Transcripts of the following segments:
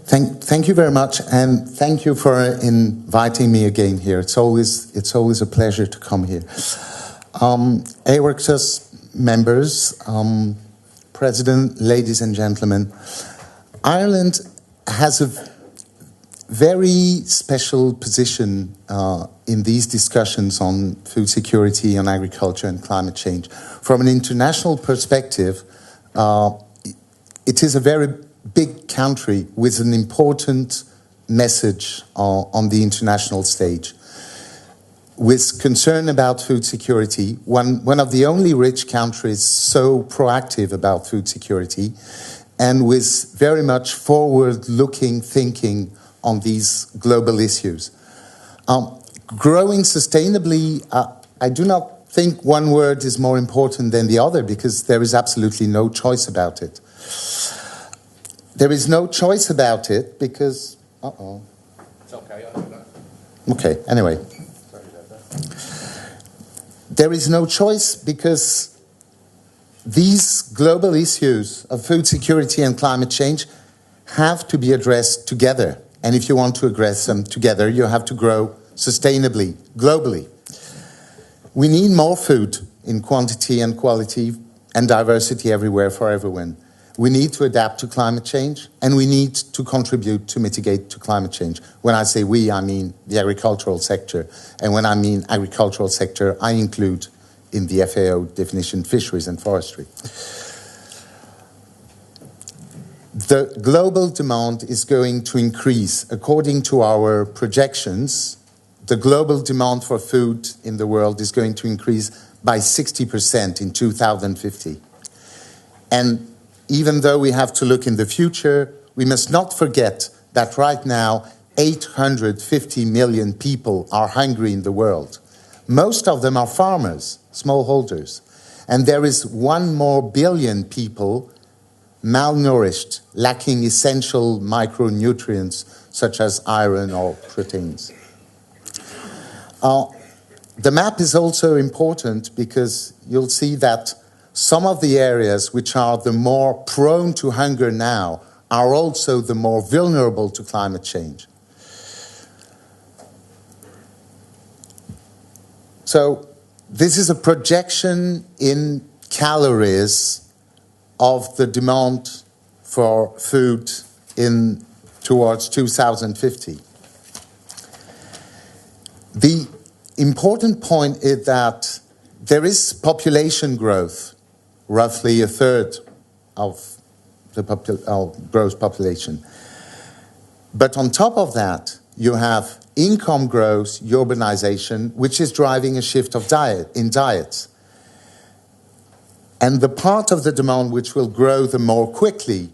Thank you very much, and thank you for inviting me again here. It's always a pleasure to come here. AWORK's members, President, ladies and gentlemen, Ireland has a very special position in these discussions on food security, on agriculture and climate change. From an international perspective, it is a very big country with an important message on the international stage. With concern about food security, one of the only rich countries so proactive about food security, and with very much forward-looking thinking on these global issues. Growing sustainably, I do not think one word is more important than the other, because there is absolutely no choice about it. There is no choice about it because... It's okay, I'll do that. Okay, anyway. Sorry about that. There is no choice because these global issues of food security and climate change have to be addressed together. And if you want to address them together, you have to grow sustainably, globally. We need more food in quantity and quality and diversity everywhere for everyone. We need to adapt to climate change, and we need to contribute to mitigate to climate change. When I say we, I mean the agricultural sector. And when I mean agricultural sector, I include in the FAO definition fisheries and forestry. The global demand is going to increase. According to our projections, the global demand for food in the world is going to increase by 60% in 2050. And even though we have to look in the future, we must not forget that right now 850 million people are hungry in the world. Most of them are farmers, smallholders. And there is 1 more billion people malnourished, lacking essential micronutrients such as iron or proteins. The map is also important because you'll see that some of the areas which are the more prone to hunger now are also the more vulnerable to climate change. So this is a projection in calories of the demand for food towards 2050. The important point is that there is population growth, roughly a third of the gross population. But on top of that, you have income growth, urbanization, which is driving a shift of diets. And the part of the demand which will grow the more quickly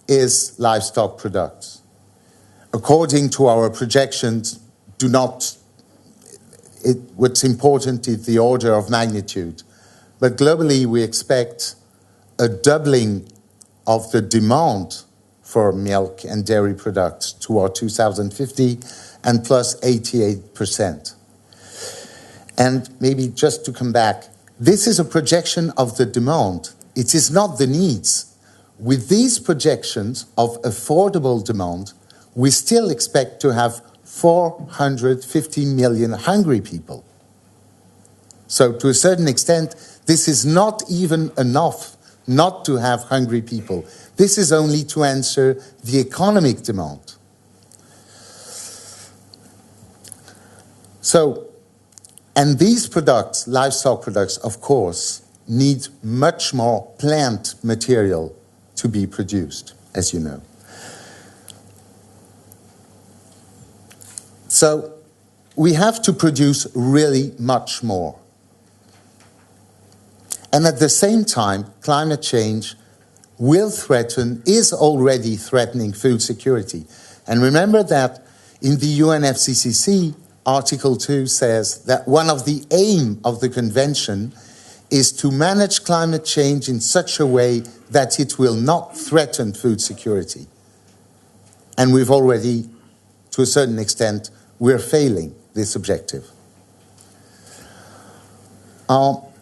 is livestock products. According to our projections, what's important is the order of magnitude. But globally, we expect a doubling of the demand for milk and dairy products toward 2050 and plus 88%. And maybe just to come back, this is a projection of the demand. It is not the needs. With these projections of affordable demand, we still expect to have 450 million hungry people. So to a certain extent, this is not even enough not to have hungry people. This is only to answer the economic demand. So, and these products, livestock products, of course, need much more plant material to be produced, as you know. So we have to produce really much more. And at the same time, climate change is already threatening food security. And remember that in the UNFCCC, Article 2 says that one of the aims of the convention is to manage climate change in such a way that it will not threaten food security. And we've already, to a certain extent, we're failing this objective.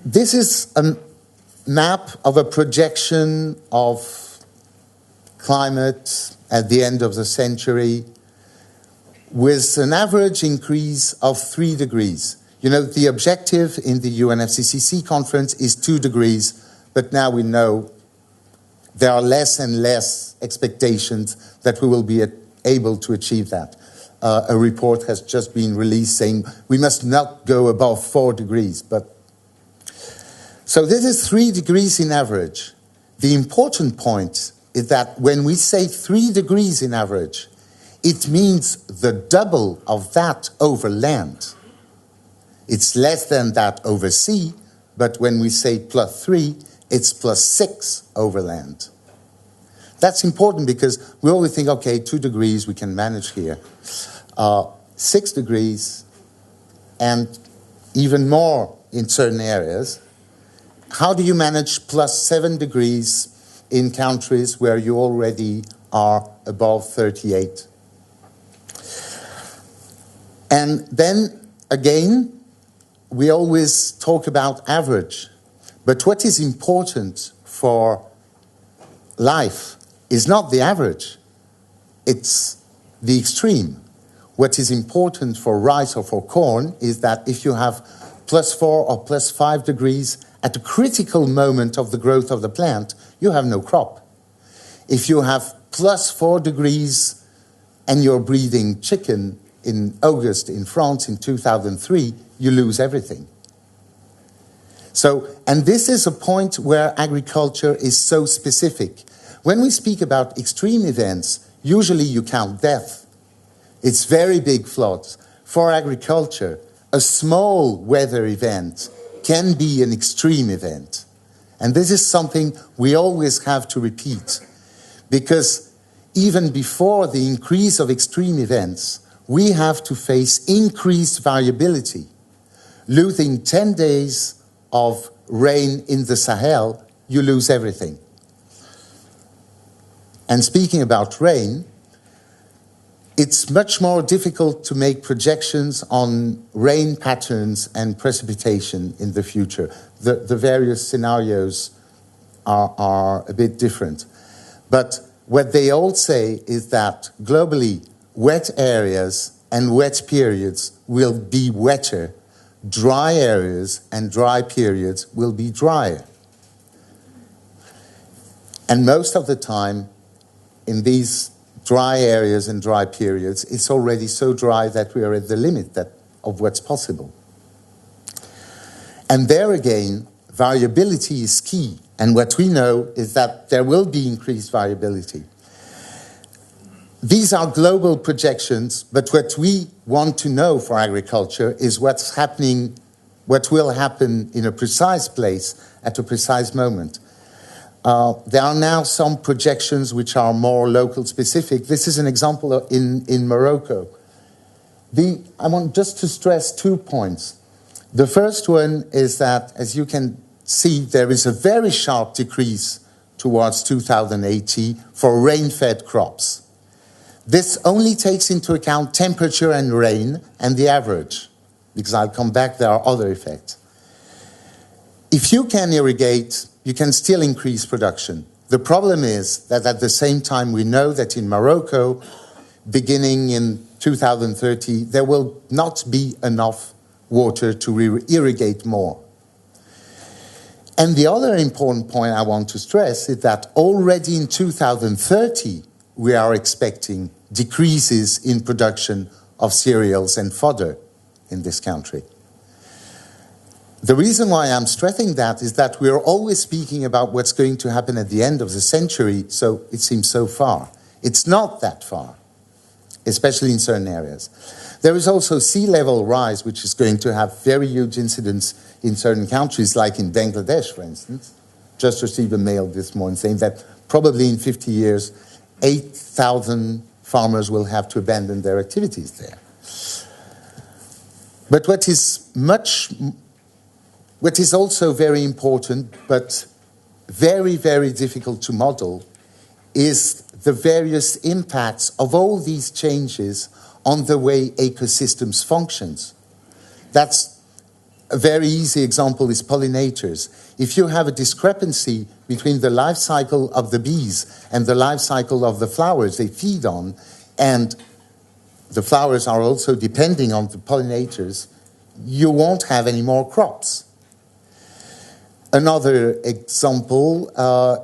This is a map of a projection of climate at the end of the century with an average increase of 3 degrees. You know, the objective in the UNFCCC conference is 2 degrees, but now we know there are less and less expectations that we will be able to achieve that. A report has just been released saying we must not go above 4 degrees. So this is 3 degrees in average. The important point is that when we say 3 degrees in average, it means the double of that over land. It's less than that over sea, but when we say +3, it's +6 over land. That's important because we always think, okay, 2 degrees, we can manage here. 6 degrees, and even more in certain areas. How do you manage +7 degrees in countries where you already are above 38? And then, again, we always talk about average. But what is important for life is not the average. It's the extreme. What is important for rice or for corn is that if you have +4 or +5 degrees at a critical moment of the growth of the plant, you have no crop. If you have +4 degrees and you're breeding chicken in August in France in 2003, you lose everything. So, and this is a point where agriculture is so specific. When we speak about extreme events, usually you count death. It's very big floods. For agriculture, a small weather event can be an extreme event. And this is something we always have to repeat. Because even before the increase of extreme events, we have to face increased variability. Losing 10 days of rain in the Sahel, you lose everything. And speaking about rain, it's much more difficult to make projections on rain patterns and precipitation in the future. The various scenarios are a bit different. But what they all say is that globally, wet areas and wet periods will be wetter. Dry areas and dry periods will be drier. And most of the time, in these dry areas and dry periods, it's already so dry that we are at the limit of what's possible. And there again, variability is key. And what we know is that there will be increased variability. These are global projections, but what we want to know for agriculture is what's happening, what will happen in a precise place at a precise moment. There are now some projections which are more local specific. This is an example in Morocco. I want just to stress 2 points. The first one is that, as you can see, there is a very sharp decrease towards 2080 for rain-fed crops. This only takes into account temperature and rain and the average, because I'll come back, there are other effects. If you can irrigate, you can still increase production. The problem is that at the same time, we know that in Morocco, beginning in 2030, there will not be enough water to irrigate more. And the other important point I want to stress is that already in 2030, we are expecting decreases in production of cereals and fodder in this country. The reason why I'm stressing that is that we're always speaking about what's going to happen at the end of the century, so it seems so far. It's not that far, especially in certain areas. There is also sea level rise, which is going to have very huge incidents in certain countries, like in Bangladesh, for instance. Just received a mail this morning saying that probably in 50 years, 8,000 farmers will have to abandon their activities there. But what is also very important, but very, very difficult to model, is the various impacts of all these changes on the way ecosystems functions. That's A very easy example is pollinators. If you have a discrepancy between the life cycle of the bees and the life cycle of the flowers they feed on, and the flowers are also depending on the pollinators, you won't have any more crops. Another example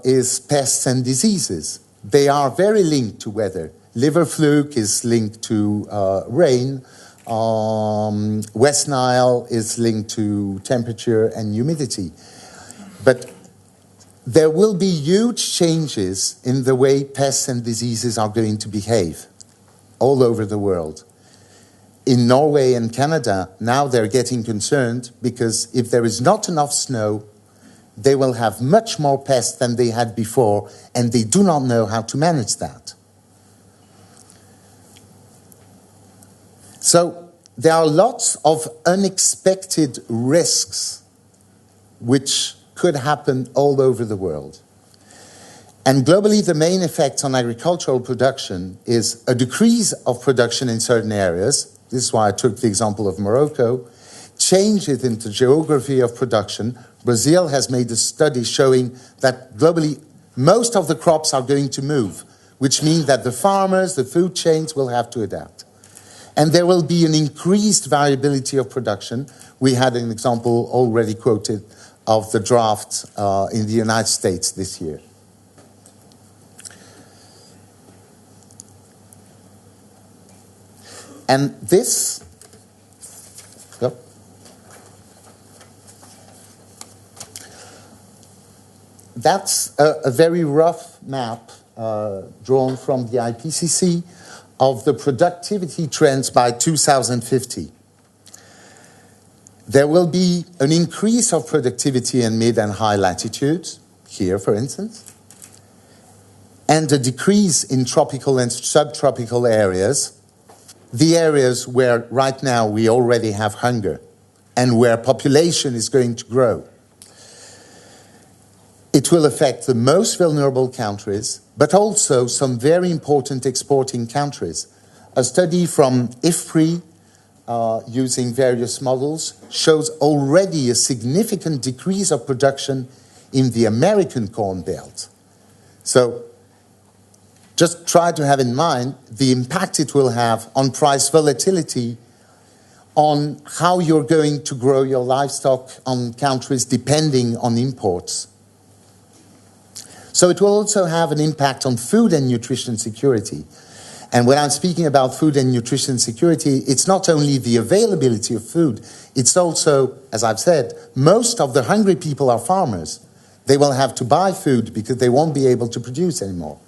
is pests and diseases. They are very linked to weather. Liver fluke is linked to rain. West Nile is linked to temperature and humidity. But there will be huge changes in the way pests and diseases are going to behave all over the world. In Norway and Canada, now they're getting concerned because if there is not enough snow, they will have much more pests than they had before, and they do not know how to manage that. So there are lots of unexpected risks which could happen all over the world. And globally, the main effect on agricultural production is a decrease of production in certain areas. This is why I took the example of Morocco. Changes in the geography of production. Brazil has made a study showing that globally, most of the crops are going to move, which means that the farmers, the food chains will have to adapt. And there will be an increased variability of production. We had an example already quoted of the drought in the United States this year. And this, that's a very rough map drawn from the IPCC of the productivity trends by 2050. There will be an increase of productivity in mid and high latitudes, here for instance, and a decrease in tropical and subtropical areas, the areas where right now we already have hunger and where population is going to grow. It will affect the most vulnerable countries, but also some very important exporting countries. A study from IFPRI, using various models, shows already a significant decrease of production in the American Corn Belt. So just try to have in mind the impact it will have on price volatility, on how you're going to grow your livestock on countries depending on imports. So it will also have an impact on food and nutrition security. And when I'm speaking about food and nutrition security, it's not only the availability of food, it's also, as I've said, most of the hungry people are farmers. They will have to buy food because they won't be able to produce anymore.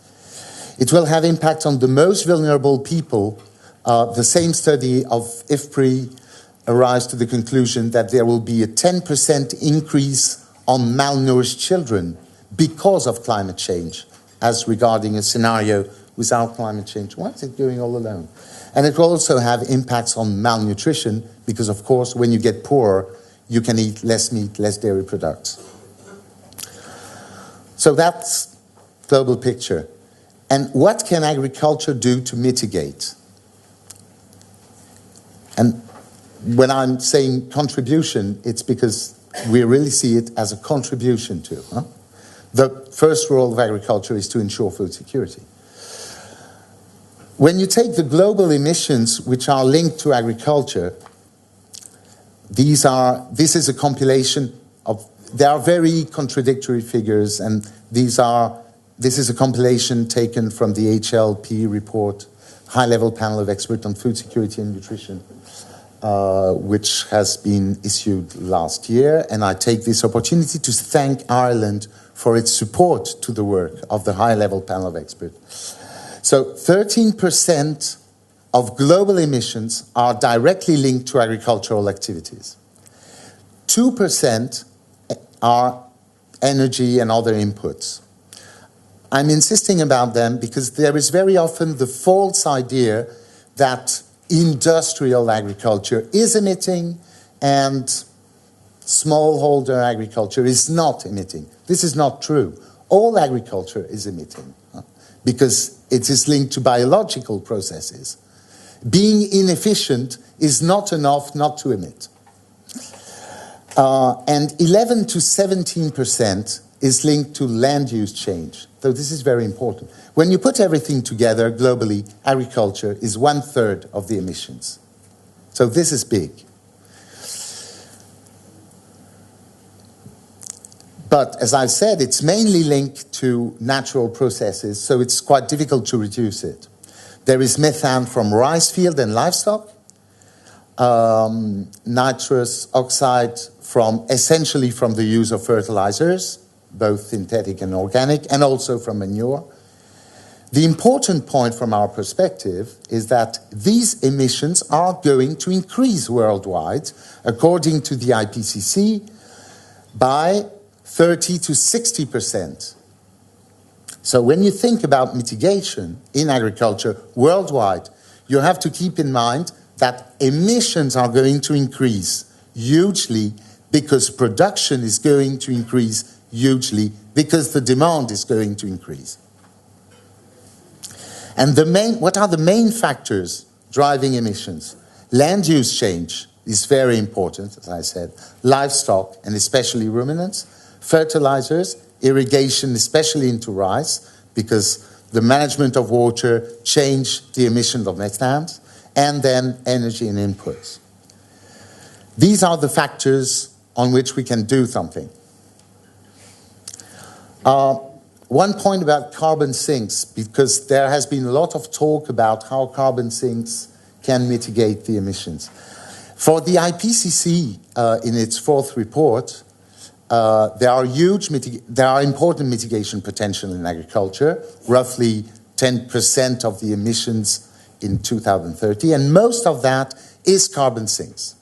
It will have impact on the most vulnerable people. The same study of IFPRI arrives to the conclusion that there will be a 10% increase on malnourished children because of climate change, as regarding a scenario without climate change. Why is it going all alone? And it will also have impacts on malnutrition, because of course, when you get poorer, you can eat less meat, less dairy products. So that's global picture. And what can agriculture do to mitigate? And when I'm saying contribution, it's because we really see it as a contribution to. The first role of agriculture is to ensure food security. When you take the global emissions which are linked to agriculture, this is a compilation of, there are very contradictory figures, and this is a compilation taken from the HLP report, High-Level Panel of Experts on Food Security and Nutrition, which has been issued last year. And I take this opportunity to thank Ireland for its support to the work of the High-Level Panel of Experts. So 13% of global emissions are directly linked to agricultural activities. 2% are energy and other inputs. I'm insisting about them because there is very often the false idea that industrial agriculture is emitting and smallholder agriculture is not emitting. This is not true. All agriculture is emitting because it is linked to biological processes. Being inefficient is not enough not to emit. And 11 to 17% is linked to land use change. So this is very important. When you put everything together globally, agriculture is 1/3 of the emissions. So this is big. But as I said, it's mainly linked to natural processes, so it's quite difficult to reduce it. There is methane from rice field and livestock, nitrous oxide essentially from the use of fertilizers, both synthetic and organic, and also from manure. The important point from our perspective is that these emissions are going to increase worldwide, according to the IPCC, by 30 to 60%. So when you think about mitigation in agriculture worldwide, you have to keep in mind that emissions are going to increase hugely because production is going to increase hugely because the demand is going to increase. And what are the main factors driving emissions? Land use change is very important, as I said. Livestock, and especially ruminants. Fertilizers, irrigation, especially into rice, because the management of water changed the emission of methane, and then energy and inputs. These are the factors on which we can do something. One point about carbon sinks, because there has been a lot of talk about how carbon sinks can mitigate the emissions. For the IPCC, in its 4th report, there are important mitigation potential in agriculture, roughly 10% of the emissions in 2030, and most of that is carbon sinks.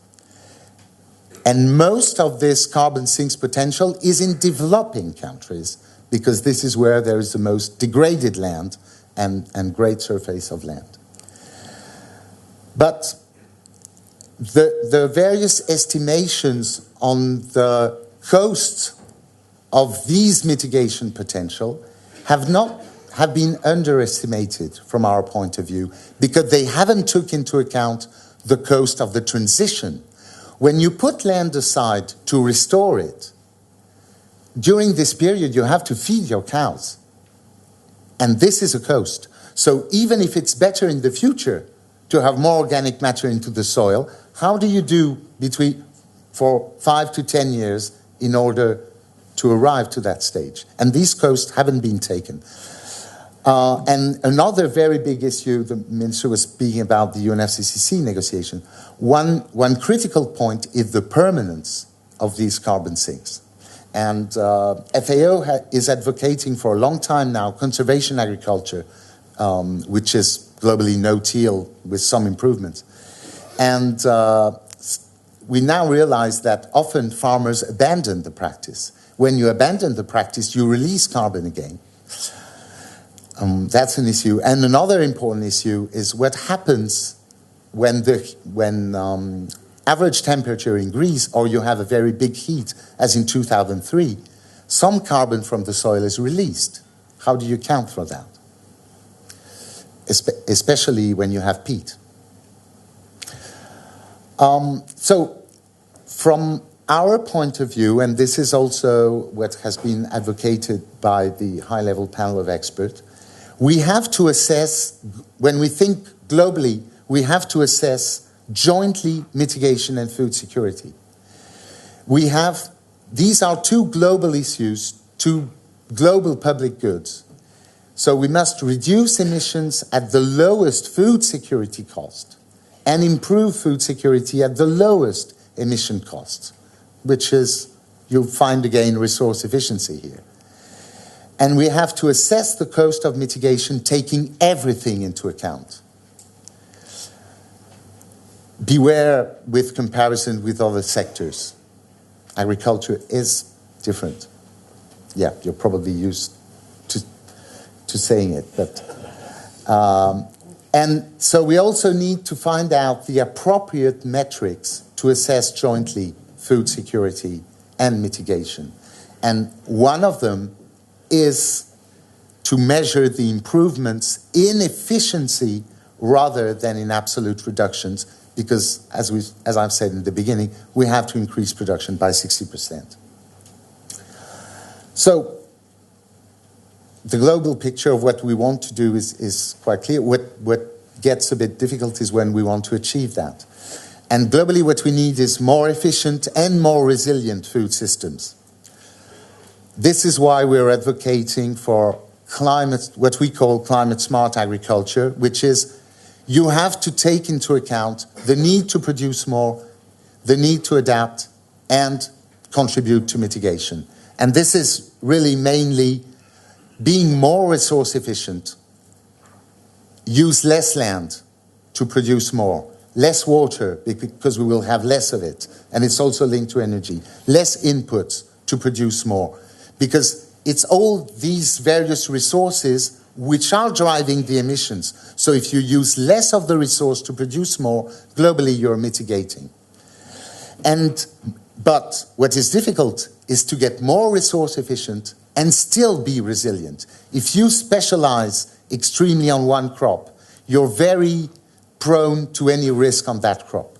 And most of this carbon sinks potential is in developing countries, because this is where there is the most degraded land and great surface of land. But the various estimations on the costs of these mitigation potential have been underestimated from our point of view, because they haven't took into account the cost of the transition. When you put land aside to restore it, during this period you have to feed your cows. And this is a cost. So even if it's better in the future to have more organic matter into the soil, how do you do for 5 to 10 years in order to arrive to that stage? And these costs haven't been taken. And another very big issue, the minister was speaking about the UNFCCC negotiation. One critical point is the permanence of these carbon sinks. And FAO is advocating for a long time now conservation agriculture, which is globally no-till with some improvements. And we now realize that often farmers abandon the practice. When you abandon the practice, you release carbon again. That's an issue. And another important issue is what happens when average temperature increase, or you have a very big heat, as in 2003, some carbon from the soil is released. How do you account for that? Especially when you have peat. So from our point of view, and this is also what has been advocated by the high-level panel of experts, we have to assess, when we think globally, we have to assess jointly mitigation and food security. These are two global issues, two global public goods. So we must reduce emissions at the lowest food security cost and improve food security at the lowest emission cost, which is, you'll find again, resource efficiency here. And we have to assess the cost of mitigation taking everything into account. Beware with comparison with other sectors. Agriculture is different. Yeah, you're probably used to saying it, but and so we also need to find out the appropriate metrics to assess jointly food security and mitigation. And one of them is to measure the improvements in efficiency rather than in absolute reductions, because, as I've said in the beginning, we have to increase production by 60%. So the global picture of what we want to do is quite clear. What gets a bit difficult is when we want to achieve that. And globally, what we need is more efficient and more resilient food systems. This is why we're advocating for what we call climate smart agriculture, which is you have to take into account the need to produce more, the need to adapt, and contribute to mitigation. And this is really mainly being more resource efficient, use less land to produce more, less water because we will have less of it, and it's also linked to energy, less inputs to produce more, because it's all these various resources which are driving the emissions. So if you use less of the resource to produce more, globally you're mitigating. But what is difficult is to get more resource efficient and still be resilient. If you specialize extremely on one crop, you're very prone to any risk on that crop.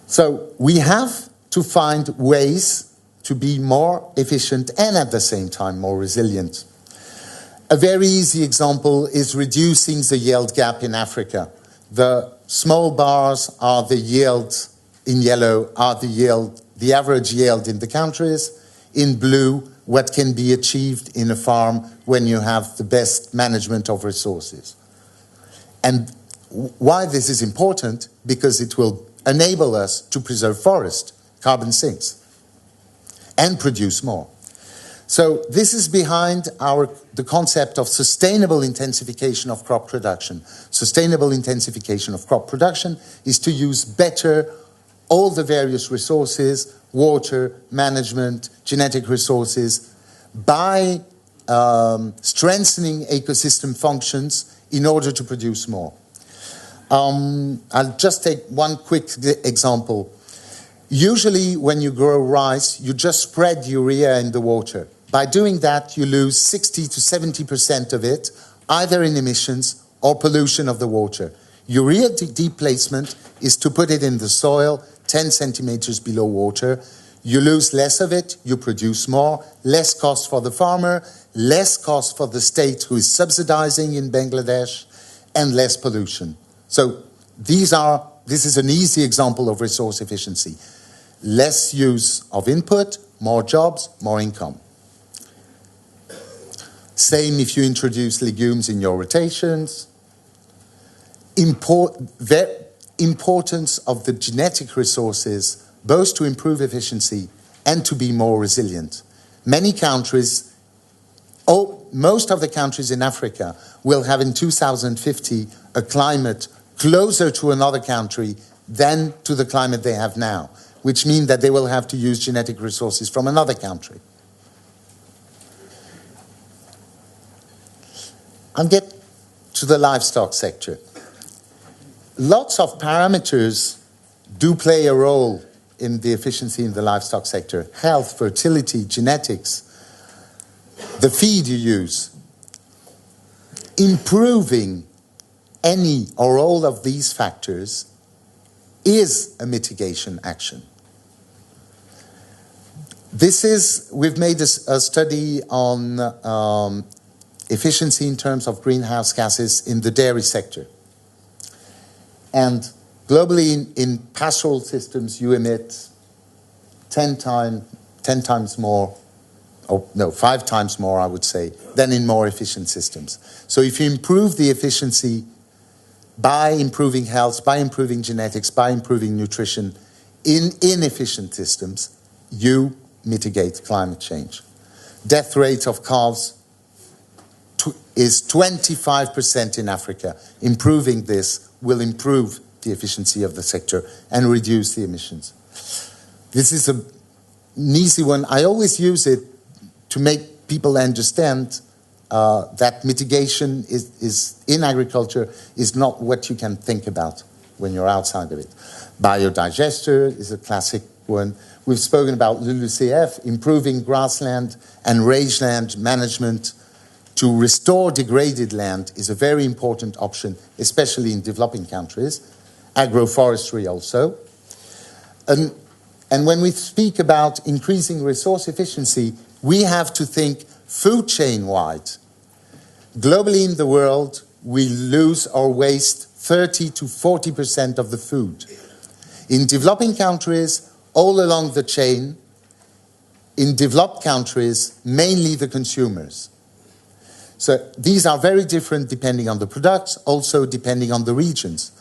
So we have to find ways to be more efficient and at the same time more resilient. A very easy example is reducing the yield gap in Africa. The small bars are the yield, in yellow are the average yield in the countries. In blue, what can be achieved in a farm when you have the best management of resources. And why this is important? Because it will enable us to preserve forest, carbon sinks, and produce more. So this is behind the concept of sustainable intensification of crop production. Sustainable intensification of crop production is to use better all the various resources, water, management, genetic resources, by strengthening ecosystem functions in order to produce more. I'll just take one quick example. Usually when you grow rice, you just spread urea in the water. By doing that, you lose 60 to 70% of it, either in emissions or pollution of the water. Urea deep placement is to put it in the soil 10 centimeters below water. You lose less of it, you produce more, less cost for the farmer, less cost for the state who is subsidizing in Bangladesh, and less pollution. So this is an easy example of resource efficiency. Less use of input, more jobs, more income. Same if you introduce legumes in your rotations. Importance of the genetic resources, both to improve efficiency and to be more resilient. Many countries, most of the countries in Africa will have in 2050 a climate closer to another country than to the climate they have now, which means that they will have to use genetic resources from another country. I'll get to the livestock sector. Lots of parameters do play a role in the efficiency in the livestock sector. Health, fertility, genetics, the feed you use. Improving any or all of these factors is a mitigation action. We've made a study on efficiency in terms of greenhouse gases in the dairy sector. And globally in pastoral systems, you emit 5 times more, I would say, than in more efficient systems. So if you improve the efficiency by improving health, by improving genetics, by improving nutrition in inefficient systems, you mitigate climate change. Death rate of calves is 25% in Africa. Improving this will improve the efficiency of the sector and reduce the emissions. This is an easy one. I always use it to make people understand that mitigation is in agriculture is not what you can think about when you're outside of it. Biodigester is a classic one. We've spoken about LULUCF, improving grassland and rangeland management to restore degraded land is a very important option, especially in developing countries. Agroforestry also. And when we speak about increasing resource efficiency, we have to think food chain-wide. Globally in the world, we lose or waste 30 to 40% of the food. In developing countries, all along the chain, in developed countries, mainly the consumers. So these are very different depending on the products, also depending on the regions.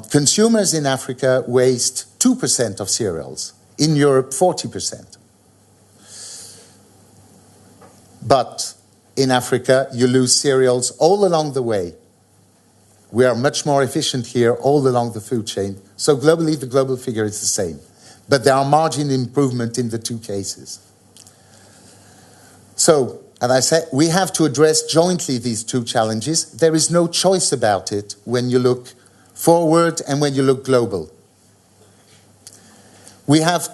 Consumers in Africa waste 2% of cereals. In Europe, 40%. But in Africa, you lose cereals all along the way. We are much more efficient here all along the food chain. So globally, the global figure is the same. But there are margin improvement in the two cases. So, as I said, we have to address jointly these two challenges. There is no choice about it when you look forward and when you look global. We have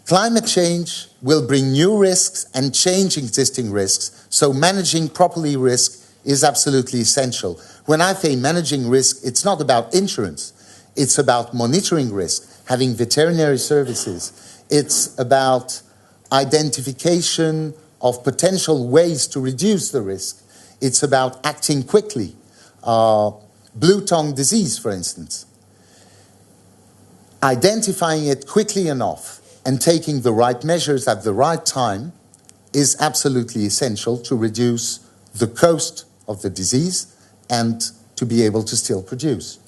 climate change will bring new risks and change existing risks. So managing properly risk is absolutely essential. When I say managing risk, it's not about insurance. It's about monitoring risk, having veterinary services. It's about identification of potential ways to reduce the risk. It's about acting quickly. Blue tongue disease, for instance. Identifying it quickly enough and taking the right measures at the right time is absolutely essential to reduce the cost of the disease and to be able to still produce.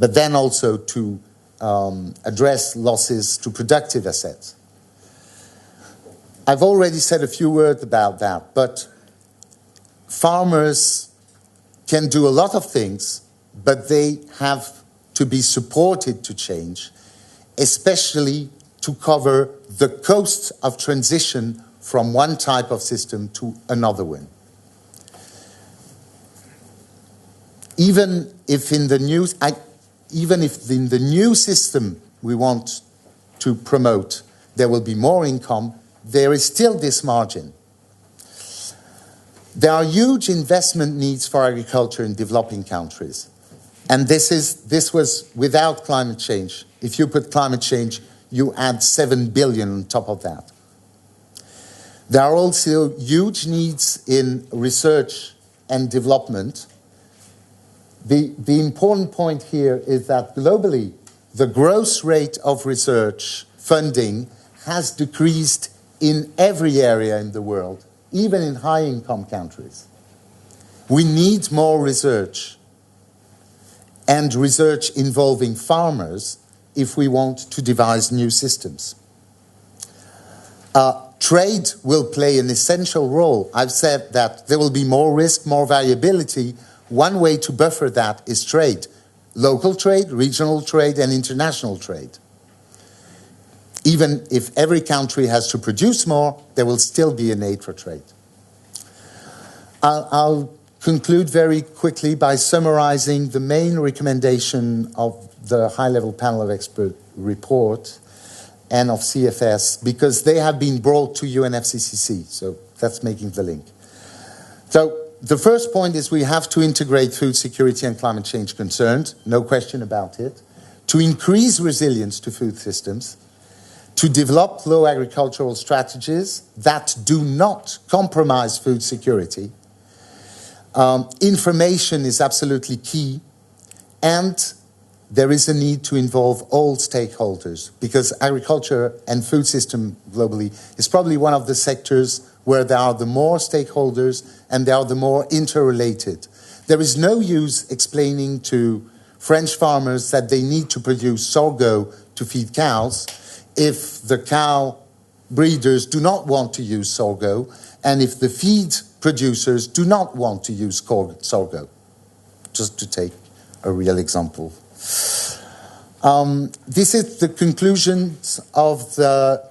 But then also to address losses to productive assets. I've already said a few words about that, but farmers can do a lot of things, but they have to be supported to change, especially to cover the costs of transition from one type of system to another one. Even if in the new system we want to promote, there will be more income, there is still this margin. There are huge investment needs for agriculture in developing countries. And this was without climate change. If you put climate change, you add 7 billion on top of that. There are also huge needs in research and development. The important point here is that globally, the growth rate of research funding has decreased in every area in the world, even in high-income countries. We need more research, and research involving farmers if we want to devise new systems. Trade will play an essential role. I've said that there will be more risk, more variability. One way to buffer that is trade. Local trade, regional trade, and international trade. Even if every country has to produce more, there will still be a need for trade. I'll conclude very quickly by summarizing the main recommendation of the high-level panel of expert report and of CFS, because they have been brought to UNFCCC, so that's making the link. So the first point is we have to integrate food security and climate change concerns, no question about it, to increase resilience to food systems, to develop low agricultural strategies that do not compromise food security. Information is absolutely key, and there is a need to involve all stakeholders, because agriculture and food system globally is probably one of the sectors where there are the more stakeholders and they are the more interrelated. There is no use explaining to French farmers that they need to produce sorgho to feed cows if the cow breeders do not want to use sorgho, and if the feed producers do not want to use sorgho, just to take a real example. This is the conclusions of the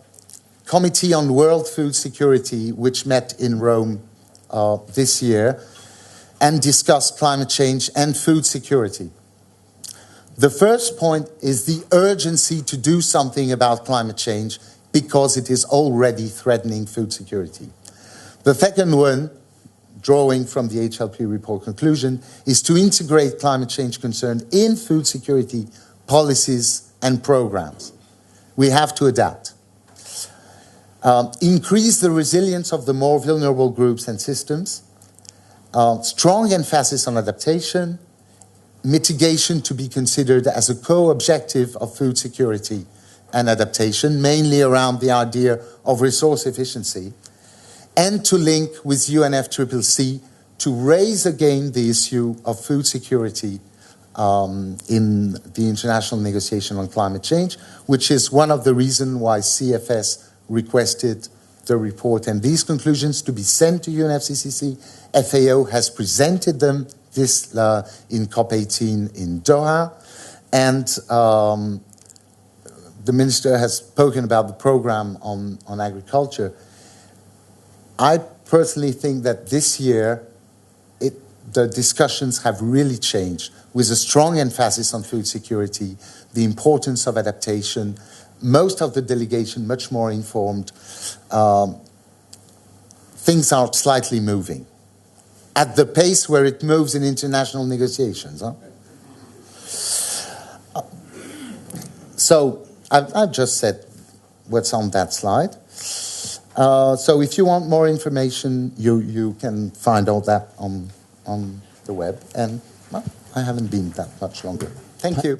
Committee on World Food Security, which met in Rome this year and discussed climate change and food security. The first point is the urgency to do something about climate change because it is already threatening food security. The second one, drawing from the HLP report conclusion, is to integrate climate change concern in food security policies and programs. We have to adapt. Increase the resilience of the more vulnerable groups and systems. Strong emphasis on adaptation. Mitigation to be considered as a co-objective of food security and adaptation, mainly around the idea of resource efficiency, and to link with UNFCCC to raise again the issue of food security in the international negotiation on climate change, which is one of the reasons why CFS requested the report and these conclusions to be sent to UNFCCC. FAO has presented them this in COP18 in Doha, and the minister has spoken about the program on agriculture. I personally think that this year the discussions have really changed, with a strong emphasis on food security, the importance of adaptation, most of the delegation much more informed. Things are slightly moving at the pace where it moves in international negotiations. Huh? So I've just said what's on that slide. So if you want more information, you can find all that on the web. And well, I haven't been that much longer. Thank you.